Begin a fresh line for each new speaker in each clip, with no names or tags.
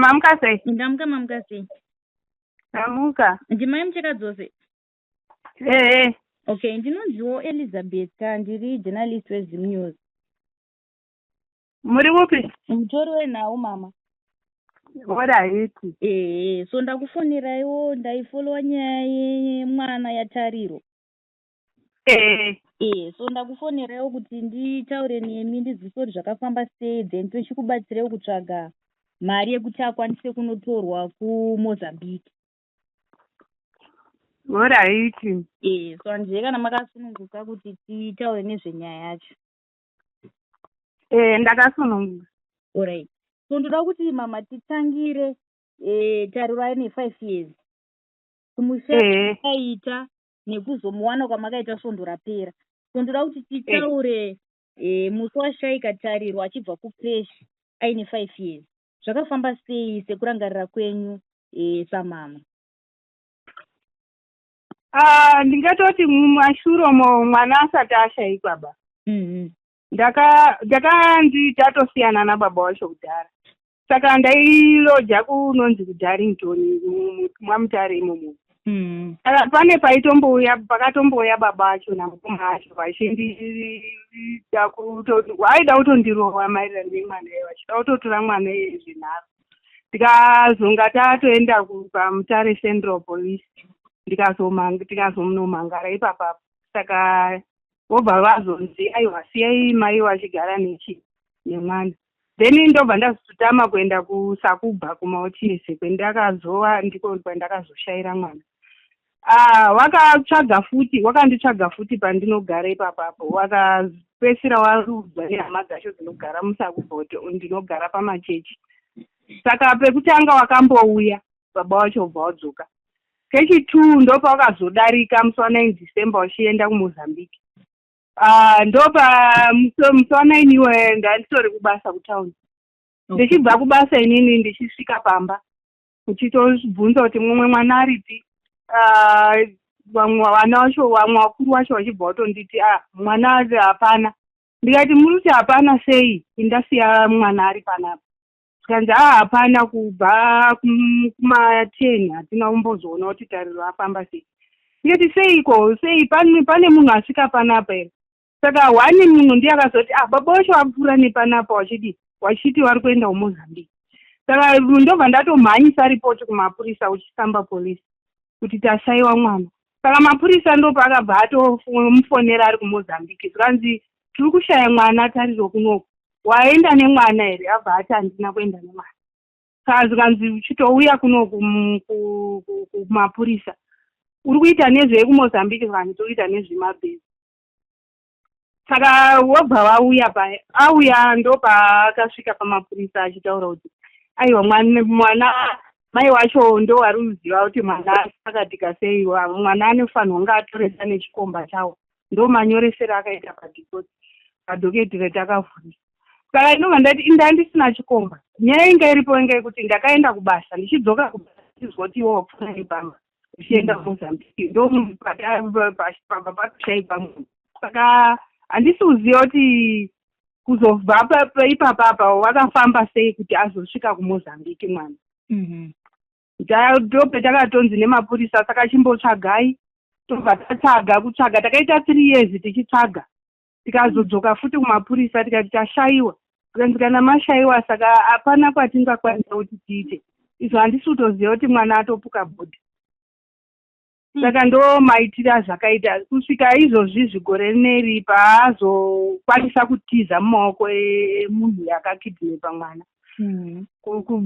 Mamuka sei?
Ndamuka sei?
Ndamuka.
Ndimai mucheka dzose? Okay, ndinonziwo Elizabeth, ndiri journalist weZim News.
Muri upi?
Mutori wenhau mama.
Alright.
So ndakufonerayo ndaifollowa nyaya yemwana yatariro. So ndakufonerayo kuti nditaure nemi ndizive kuti zvakafamba sei, then tochikubatsirewo kutsvaga mari yekuti akwanise kunotorwa kuMozambique.
Alright.
So handizve kana makasununguka kuti titaure nezvenyaya yacho.
Ndakasununguka.
Alright. So ndoda kuti mama titangire tariro aine 5 years. Kumusha aita nekuzomuwana kwamakaita svondo rapera. So ndoda kuti titaure musi washaika tariro achibva kucreche aine 5 years. Zvakafamba sei sekurangarira kwenyu samama?
Ndingatoti mumashure mwana asati ashaikwa ba. Tatosiyana nababa wacho kudhara. Saka ndailoja kunonzi kuDarlington mwaMutare imomo. Pane pakatomboya baba acho namukoma acho vachindida vaida kutondirohwa maererano nemwana iye vachida kutotora mwana iye zvinharo. Tikazonga tatoenda paMutare Central Police tikazomunomhangara ipapapo. Saka vobva vazonzi aiwa siyai mai vachigara nemwana. Then ndobva ndazotama kuenda kuSakubva kuMaotiese kwendakazova ndiko kwandakazoshaira mwana. Wakanditsvaga futi pandinogara ipapapo. Wakapedzisira warudzwa nehama dzacho dzinogara muSakubva ndinogara pamachechi. Saka pekutanga wakambouya baba wacho bva wadzoka. Kechi2 ndopawakazodarika musi wa9 December wachienda kuMozambique. Ndopa musi wa9 iwe ndanditori kubasa kutaundi. Ndichibva kubasa inini ndichisvika pamba. Uchitobvunza kuti mumwe mwana aripi. Vamwe vana vacho vamwe vakuru vacho vachibva vatonditi mwana hapana. Ndikati muri kuti hapana sei? Ndasiya mwana ari panapa. Tikanzi hapana kubva kuma10 hatina kumbozoona kuti tariro afamba sei. Ndikati seiko sei pane munhu asvika panapa here. Saka wani munhu ndiye akazoti baba vacho vapfuura nepanapa wachiti vari kuenda kuMozambique. Saka ndobva ndatomhanyisa ripoti kumapurisa kuChisamba Police kuti tasaiwa mwana. Saka mapurisa ndopakabva atomufonera ari kuMozambique. Zvikanzi tiri kushaya mwana tariro kunoku. Waenda nemwana here? Abva ati handina kuenda nemwana. Saka zvikanzi uchitouya kunoku kumapurisa. Uri kuita nezvekuMozambique zvikanzi tiri kuita nezvemabhezi. Saka wobva vauya paya. Auya ndopaakasvika pamapurisa achitaura kuti aiwa mwana mai wacho ndo ari kuziva kuti mwana akatika sei. Mwana anofanirwa kunge atoresa nechikomba chawo. Ndo manyoresero akaita padhoketi retakavhurisa. Saka inobva ndati ndandisina chikomba. Nyaya inga iripo inga yekuti ndakaenda kubasa ndichidzoka kubasa ndizwa kuti iwo wapfuura nepamba uchienda kuMozambique. Ndo patoshaikwa munhu. Saka handisi kuziva kuti kuzobva ipapapa wakafamba sei kuti azosvika kuMozambique mwana. Ndopetakatonzi nemapurisa saka chimbotsvagai. Tobva kutsvaga takaita 3 years tichitsvaga. Tikazodzoka futi kumapurisa tikati tashaiwa. Tikanzi kana mashaiwa saka hapana kwatingakwanisa kuti tiite. Izvo handisi kutoziva kuti mwana atopuka bhodhi. Saka ndo maitiro azvakaita kusvika izvozvi zvigore rineri paazokwanisa kutiza mumaoko emunhu yakakidhinepa mwana.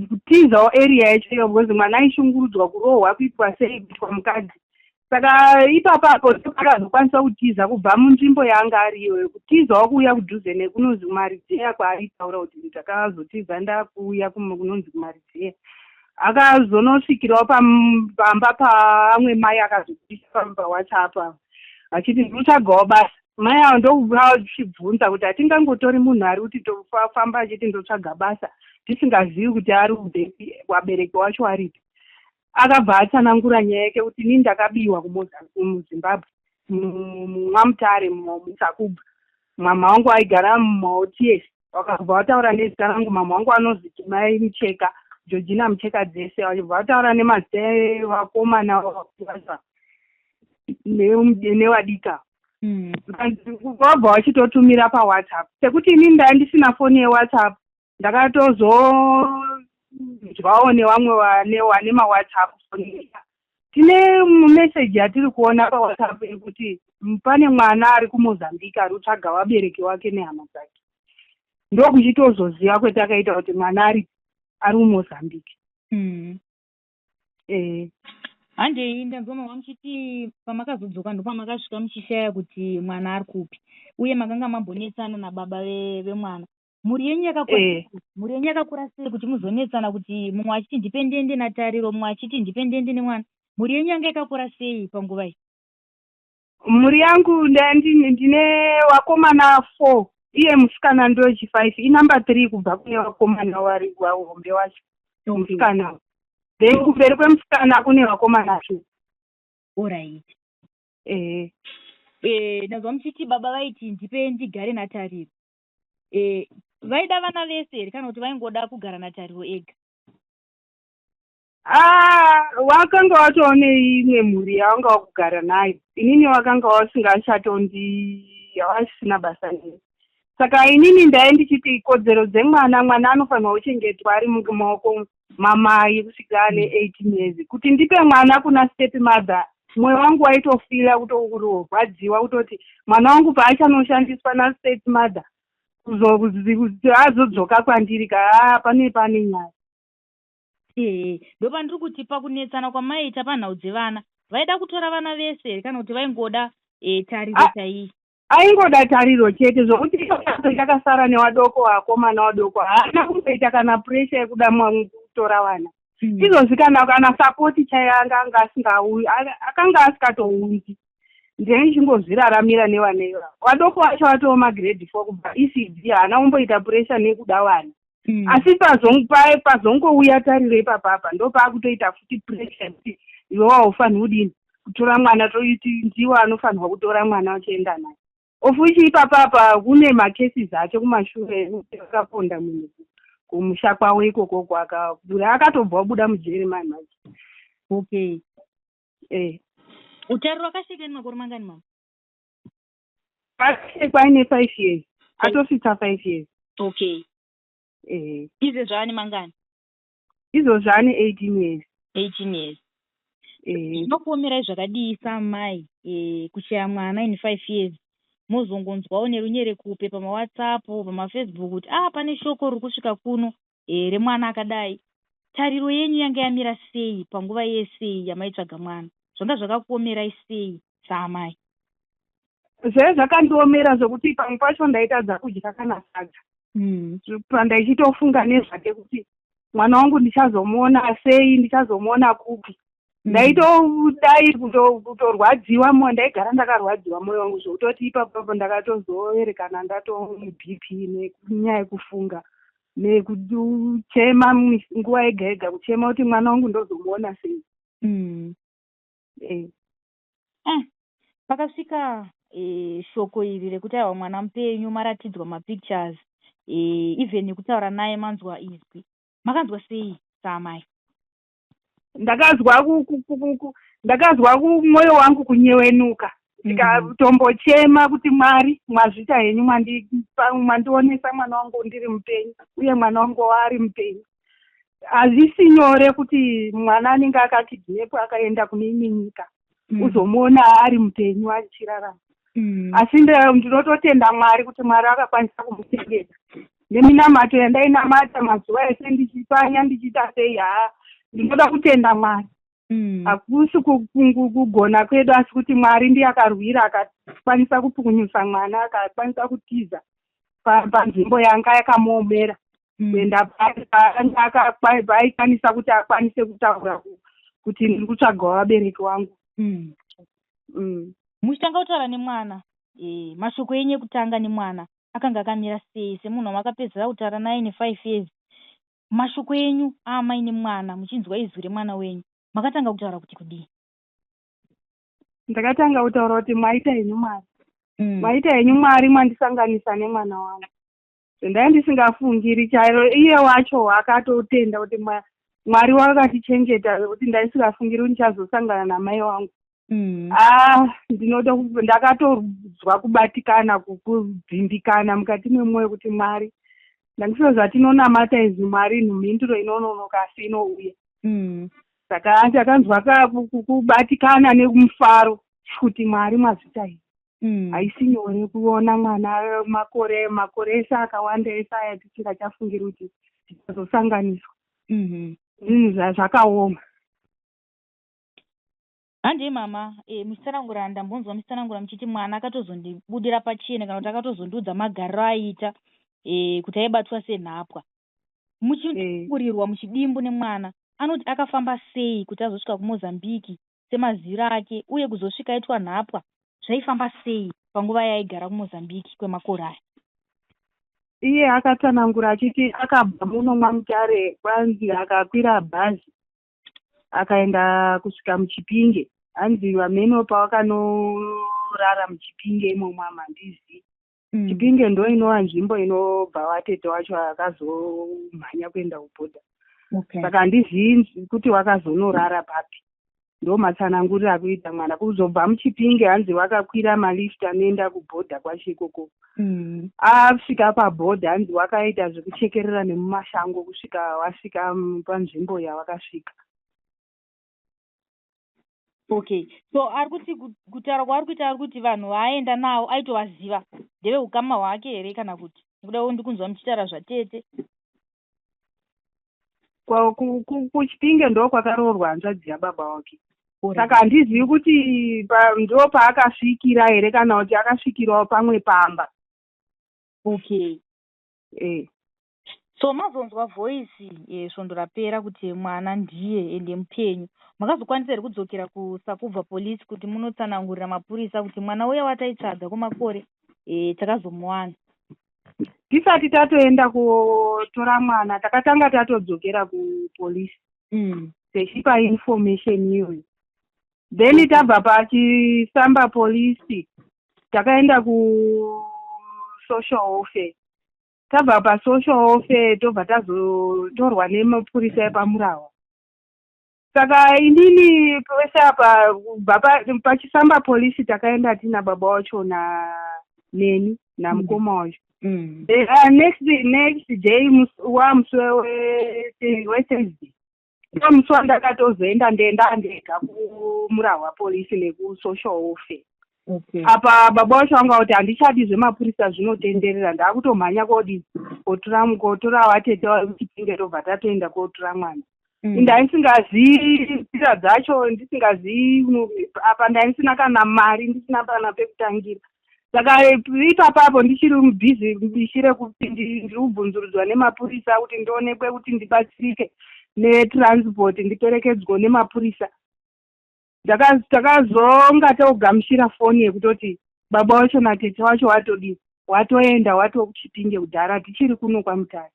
Kutizawo area yacho iyo because mwana aishungurudzwa kurohwa kuitwa sei kuitwa mukadzi. Saka ipapapo akazokwanisa kutiza kubva munzvimbo yaanga ari iyoyo. Kutizawo kuuya kudhuze nekunonzi kuMaridzea kwaaitaura kuti ndakazotiza ndakuuya kunonzi kuMaridzea. Akazonosvikirawo pamba paamwe mai akazopisa pamba WhatsApp achiti ndinotsvagawo basa. Mai avo ndovachibvunza kuti hatingangotori munhu ari kuti tofamba achiti ndotsvaga basa tisingazivi kuti ari udepi wabereki wacho aripi. Akabva atsanangura nyaya yake kuti ini ndakabiwa kuMuzimbabwe mwaMutare muSakubva. Mama wangu aigara muMaotiese. Wakabva wataura nezita rangu. Mama wangu anonzi Mai Mucheka. Georgina Mucheka dzese vachibva vataura nemadzai vakomana newadika vabva vachitotumira paWhatsApp. Sekuti ini ndanga ndisina foni yeWhatsApp, ndakatozonzwawo nevamwe vane maWhatsApp. Tine meseji yatiri kuona paWhatsApp yekuti pane mwana ari kuMozambique ari kutsvaga vabereki vake nehama dzake. Ndokuchitozoziva kwetakaita kuti mwana ari kuMozambique.
Handei ndanzwa muchiti pamakazodzoka ndopamakasvika muchishaya kuti mwana ari kupi, uye makanga mambonetsana nababa vemwana. Mhuri yenyu yakakura sei kuti muzonetsana kuti mumwe achiti ndipendende natariro, mumwe achiti ndipendende nemwana? Mhuri yenyu yanga yakakura sei panguva iyi?
Mhuri yangu ndine vakomana 4, iye musikana ndochi 5, inamba 3 kubva kune vakomana vari wahombe wacho musikana. Then kumberi kwemusikana kune vakomana 2.
Alright. Ndazwa muchiti baba vaiti ndipe ndigare natariro. Vaida vana vese here kana kuti vaingoda kugara natariro ega?
Wakanga watoone imwe mhuri yawanga wakugara nayo. Inini wakanga wasina basa neni. Saka inini ndaye ndichiti kodzero dzemwana, mwana anofanirwa kuchengetwa ari mumaoko mamai kusvika ane 18 years. Kuti ndipe mwana kuna step mother, mwoyo wangu waitofila kutorwadziwa kutoti mwana wangu paachanoshandiswa nastep mother kuti azodzoka kwandiri pane nyaya.
Ndopa ndiri kuti pakunetsana kwamaita panhau dzevana, vaida kutora vana vese kana kuti vaingoda tariro chaiyi?
Aingoda tariro chete, zvokuti yakasara newadoko vakomana vadoko haana kumboita kana puresha yekuda kutora vana. Izvozvi kana sapoti chaiyo anga asingauyi, akanga asikatounzi. Ndeni chingozviraramira nevaneiva. Vadoko vacho vatoo magrade 4 kubva ECD, haana kumboita puresha nekuda vana. Asi pazongouya tariro ipapapa ndopaakutoita futi puresha kuti iwe waufanirwa kudini kutora mwana, toiti ndiwo anofanirwa kutora mwana uchienda naye. Ofuchi ipapapa kune makesi acho kumashure akaponda munhu kumusha kwawo ikoko akatobva buda muJeremani macho.
Okay. Utariro wakashekeni makore mangani mama?
Akashekwa aine 5 years. Atosvitsa 5 years.
Okay. Izvo zvaane mangani?
Izvo zvaane 18 years.
18 years. Zvinokuomerai zvakadii samai kushaya mwana ine 5 years? Mozongonzwawo nerunyere kupe pamaWhatsApp, pamaFacebook kuti pane shoko riri kusvika kuno remwana akadai. Tariro yenyu yanga yamira sei panguva yese yamaitsvaga mwana? Zvanga zvakakuomerai sei saamai?
Zvakandiomera zvokuti pamwe pacho ndaitadza kudya kana sadza. Ndaichitofunga nezvake kuti mwana wangu ndichazomuona sei, ndichazomuona kupi. Ndaitodai kutorwadziwa, ndaigara ndakarwadziwa mwoyo wangu zvokutoti ipapo ndakatozoerekana BP nenyaya yekufunga nekuchema nguva yega yega, kuchema kuti mwana wangu ndozomuona sei.
Pakasvika shoko iri rekuti aiwa mwana mupenyu, maratidzwa mapictures, even kutaura naye manzwa izwi, makanzwa sei saamai?
Ndakazwa mwoyo wangu kunyewenuka, ndikatombochema kuti Mwari, mwazvita henyu, mwandionesa mwana wangu ndiri mupenyu, uye mwana wangu ari mupenyu. Hazvisi nyore kuti mwana anenge akakidhinepo akaenda kune imwe nyika uzomuona ari mupenyu achirarama. Asi ndinototenda Mwari kuti Mwari akakwanisa kumuchengeta. Neminamato yandainamata mazuva ese ndichipanya ndichiita sei, ndinoda kutenda Mwari. Hakusi kugona kwedu, asi kuti Mwari ndiye akarwira akakwanisa kupukunyusa mwana, akakwanisa kutiza panzvimbo yanga yakamuomera kuenda paikwanisa kuti akwanise kutaura kuti ndiri kutsvagawo vabereki vangu.
Muchitanga kutaura nemwana, mashoko enyu ekutanga nemwana akanga akamira sei? Semunhu wamakapedzera kutaura naye ne5 years, mashoko enyu amai nemwana, muchinzwa izwi remwana wenyu, makatanga kutaura kuti kudii?
Ndakatanga kutaura kuti mwaita henyu Mwari, mwaita henyu Mwari, mwandisanganisa nemwana wangu. Ndanga ndisingafungiri chairo. Iye wacho akatotenda kuti Mwari wakatichengeta kuti ndaisingafungiri ndichazosangana namai wangu. Ndakatozwa kubatikana kukudzimbikana mukati memwoyo kuti Mwari, ndandisiro zvatinonamata izvi Mwari, mhinduro inononoka asi inouya. Saka ndakanzwa kubatikana nemufaro kuti Mwari mwazvita izvi. Haisi nyore kuona mwana makore ese akawanda ese aya tisingachafungira kuti tichazosanganiswa. Zvakaoma.
Handei mama, muchitsanangura ndambonzwa muchitsanangura muchiti mwana akatozondibudira pachena kana kuti akatozondiudza magariro aiita kuti aibatwa senhapwa. Muchikurirwa muchidimbu nemwana, anoti akafamba sei kuti azosvika kuMozambique semaziro ake, uye kuzosvika aitwa nhapwa zvaifamba sei panguva yaaigara kuMozambique kwemakore aya?
Iye akatsanangura achiti akabva muno Mwamutare kwanzi akakwira bhazi akaenda kusvika muChipinge. Hanzi vameno pavakanorara muChipinge imomo hamandizivi. Chipinge ndo inova nzvimbo inobva watete wacho akazomhanya kuenda kubhodha. Saka handizivi kuti wakazonorara papi. Ndo matsananguriro akuita mwana. Kuzobva muChipinge hanzi wakakwira malift anoenda kubhodha kwacho ikoko. Asvika pabhodha hanzi wakaita zvekuchekerera nemumashango kusvika wasvika panzvimbo yawakasvika.
Okay, so ari kuti kutaura kwaari kuita ari kuti vanhu vaaenda navo aitovaziva ndeve ukama hwake here kana kuti nekudawo ndikunzwa muchitaura zvatete?
Kuchipinge ndo kwakaroorwa hanzvadzi yababa wake. Saka handizivi kuti ndo paakasvikira here kana kuti akasvikirawo pamwe pamba.
Okay. So mazonzwa voisi svondo rapera kuti mwana ndiye ende mupenyu, makazokwanisa here kudzokera kuSakubva polisi kuti munotsanangurira mapurisa kuti mwana uya wataitsvaga kwemakore takazomuwana?
Tisati tatoenda kutora mwana takatanga tatodzokera kupolisi techipa information iyoyo. Then tabva paChisamba polisi takaenda kuSocial Welfare. Tabva paSocial Welfare tobva tazotorwa nemapurisa epamurawa. Saka inini pese apa paChisamba polisi takaenda tina baba wacho neni namukoma wacho. Next day musi weThursday ndo musi wandakatozoenda ndenda ndega kumurawa polisi nekuSocial Welfare. Apa baba wacho anga kuti handichadi zvemapurisa zvinotenderera, ndaakutomhanya kotora watete waChipinge tobva tatoenda kotora mwana. Ndaisingazivi tsika dzacho, ndisingazivi apa ndaisina kana mari, ndisina pana pekutangira. Saka ipapapo ndichiri mubhizi ndichire kuti ndiri kubvunzurudzwa nemapurisa kuti ndionekwe kuti ndibatsirike netransport ndiperekedzwe nemapurisa. Takazonga togamuchira foni yekutoti baba wacho natete wacho watoenda watokuChipinge kudhara tichiri kuno kwaMutare.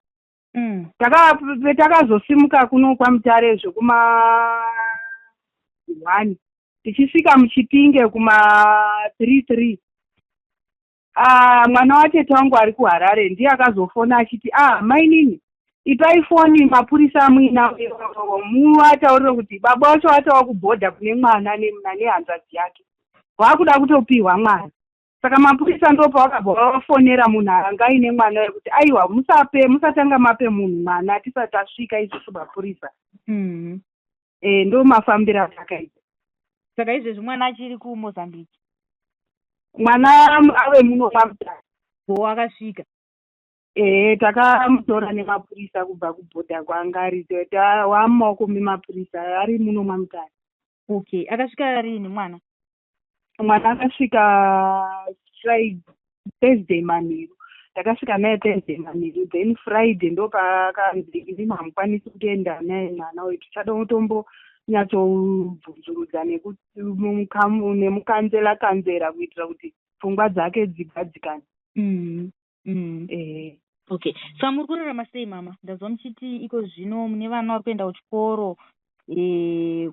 Takazosimuka kuno kwaMutare zvekuma1 tichisvika muChipinge kuma3 mwana watete wangu ari kuHarare ndiye akazofona achiti mainini ipai foni mapurisa amwina muataurire kuti baba wacho atawa kubhodha kune mwana nehanzvadzi yake waakuda kutopiwa mwana. Saka mapurisa ndo pavakabva vafonera munhu anga aine mwana wekuti aiwa musatanga mape munhu mwana tisati tasvika isusu mapurisa. Ndo mafambiro atakaita.
Saka izvezvi mwana achiri kuMozambique?
Mwana ave muno Mwamutare.
Akasvika?
Takamutora nemapurisa kubva kubhodha kwanga ari wamumaoko memapurisa ari muno Mwamutare.
Okay, akasvika rini mwana?
Mwana akasvika Thursday manheru. Takasvika naye Thursday manheru, then Friday ndo paakanzi inini hamukwanisi kutoenda naye mwana wetu, chada kutombonyatsobvunzurudza nemukanzera kuitira kuti pfungwa dzake dzigadzikane.
Okay, saka muri kurarama sei mama? Ndazwa muchiti iko zvino mune vana vari kuenda kuchikoro,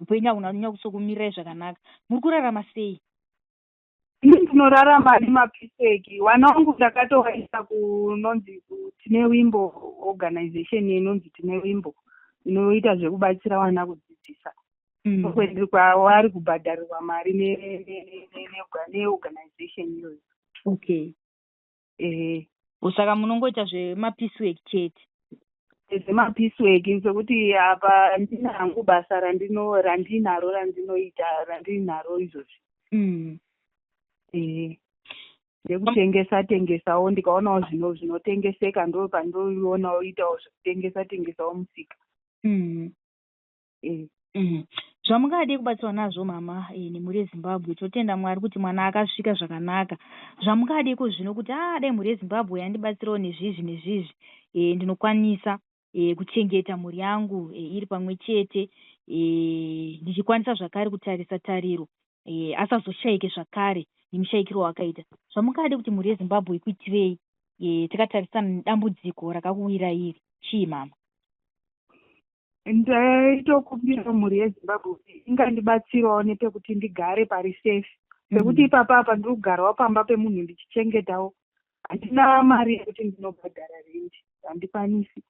upenyu hunonyanya kusokumirirai zvakanaka. Muri kurarama sei?
Ini ndinorarama nemapiseki. Wana wangu ndakatowaisa kunonzi Tine Wimbo organization inonzi Tine Wimbo. inoita zvekubatsira vana kudzidzisa. Kwendiri kwavari kubhadharirwa mari neorganization iyoyo.
Okay. Saka munongoita zvemapiecework chete?
Zvemapiecework sekuti apa handina hangu basa randinaro izvozvi. Ndekutengesawo, ndikaonawo zvinotengeseka ndo pandoonawo itawo zvekutengesawo musika.
Zvamungade kubatsirwa nazvo mama nemhuri yeZimbabwe, totenda Mwari kuti mwana akasvika zvakanaka. Zvamungadeko zvino kuti dai mhuri yeZimbabwe yandibatsirawo nezvizvi ndinokwanisa kuchengeta mhuri yangu iri pamwe chete, ndichikwanisa zvakare kutarisa tariro, asazoshaike zvakare nemushaikiro wakaita. Zvamungade kuti mhuri yeZimbabwe ikuitirei takatarisana nedambudziko rakakuwira iri, chii mama?
Ndaitokumbira mhuri yeZimbabwe kuti ingandibatsirawo nepekuti ndigare pari safe, pekuti ipapa ndiri kugarawo pamba pemunhu ndichichengetawo. Handina mari yekuti ndinobhadhara rendi, handikwanisi.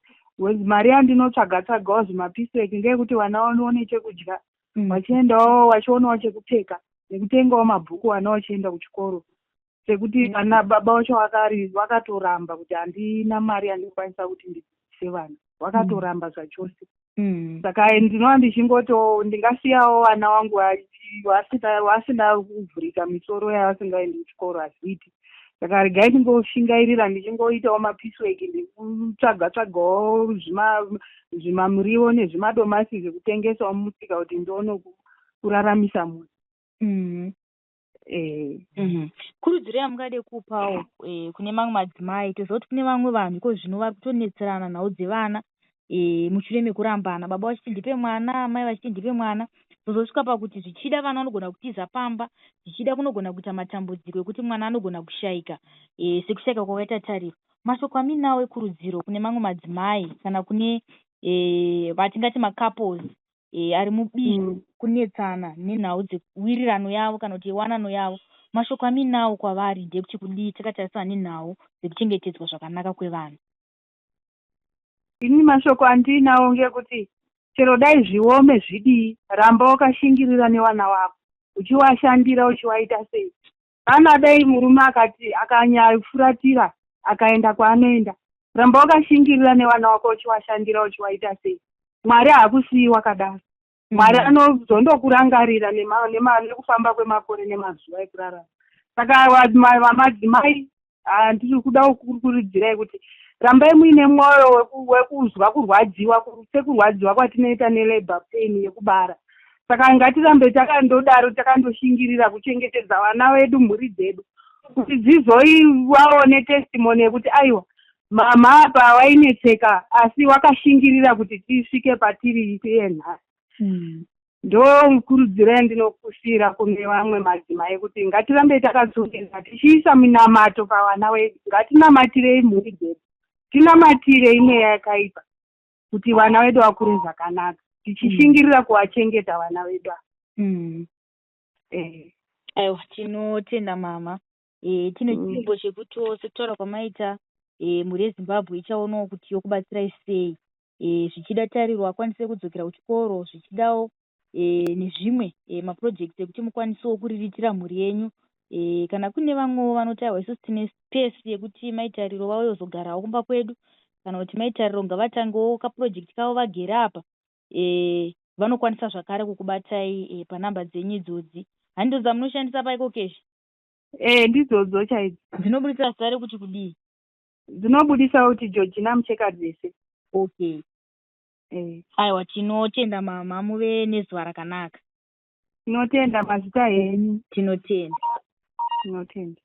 Mari yandinotsvaga-tsvagawo zvimapiecework ngeyekuti vana vanoone chekudya, vachionawo chekupfeka, nekutengawo mabhuku vana vachienda kuchikoro. Sekuti vana baba vacho vakatoramba kuti handina mari yandikwanisa kuti ndidzidzise vana, vakatoramba zvachose. Saka ndinova ndingasiyawo vana vangu vasina kuvhurika misoro yavasingaendi kuchikoro, hazviiti. Saka regai ndingoshingairira ndichingoitawo mapiecework, ndikutsvaga-tsvagawo zvimamuriwo nezvimadomasi zvekutengesawo mumusika kuti ndione kuraramisa munhu.
Kurudziro yamungade kupawo kune mamwe madzimai, toziva kuti kune vamwe vanhu iko zvino vari kutonetserana nhau dzevana mushure mekurambana, baba vachiti ndipe mwana, mai vachiti ndipe mwana, zozosvika pakuti zvichida vana vanogona kutiza pamba, zvichida kunogona kuita matambudziko ekuti mwana anogona kushaika, sekushaika kwakaita tariro. Mashoko amini nawo ekurudziro kune mamwe madzimai kana kune vatingati macouples ari mubindu kunetsana nenhau dzekuwirirano yavo kana kuti yewanano yavo, mashoko amini nawo kwavari ndekuti kudii takatarisana nenhau dzekuchengetedzwa zvakanaka kwevana?
Ini mashoko andinawo ngekuti chero dai zviome zvidii, ramba wakashingirira nevana vako, uchiwashandira, uchiwaita sei. Kana dai murume akanyafuratira akaenda kwaanoenda, ramba wakashingirira nevana vako, uchiwashandira, uchiwaita sei. Mwari haakusii wakadaro. Mwari anozondokurangarira nekufamba kwemakore nemazuva ekurarama. Saka madzimai handiri kuda kukurudzirai kuti rambai muine mwoyo wekuzwa kurwadziwa, sekurwadziwa kwatinoita nelabor pain yekubara. Saka ngatirambe takandodaro, takandoshingirira kuchengetedza vana vedu, mhuri dzedu, kuti dzizoivawo netestimony yekuti aiwa mama apa wainetseka asi wakashingirira kuti tisvike patiri yenhasi. Ndo kurudziro yandinokusira kune vamwe madzimai kuti ngatirambe takadzokera tichiisa minamato pavana vedu. Ngatinamatirei mhuri dzedu, tinamatire imweya yakaipa kuti vana vedu vakure zvakanaka, tichishingirira kuvachengeta vana vedu.
Aiwa, tinotenda mama. Tine chimbo chekuti sekutaura kwamaita mhuri yeZimbabwe ichaonawo kuti yokubatsirai sei, zvichida tarirwa akwanise kudzokera kuchikoro, zvichidawo nezvimwe maprojekti ekuti mukwanisewo kuriritira mhuri yenyu. Kana kune vamwewo vanoti aiwa isusu tine space yekuti maitariro vauye kuzogarawo kumba kwedu, kana kuti maitariro ngavatangewo kaprojekti kavo vagere apa, vanokwanisa zvakare kukubatai panhamba dzenyu idzodzi. Handidzo dzamunoshandisa paiko keshi?
Ndidzodzo chaidzo.
Dzinobudisa zita rekuti kudii?
Dzinobudisa kuti Georgina Muchekadzese.
Okay. Aiwa, tinotenda mama, muve nezuva rakanaka.
Tinotenda mazita enyu.
Tinotenda.
Tinotenda.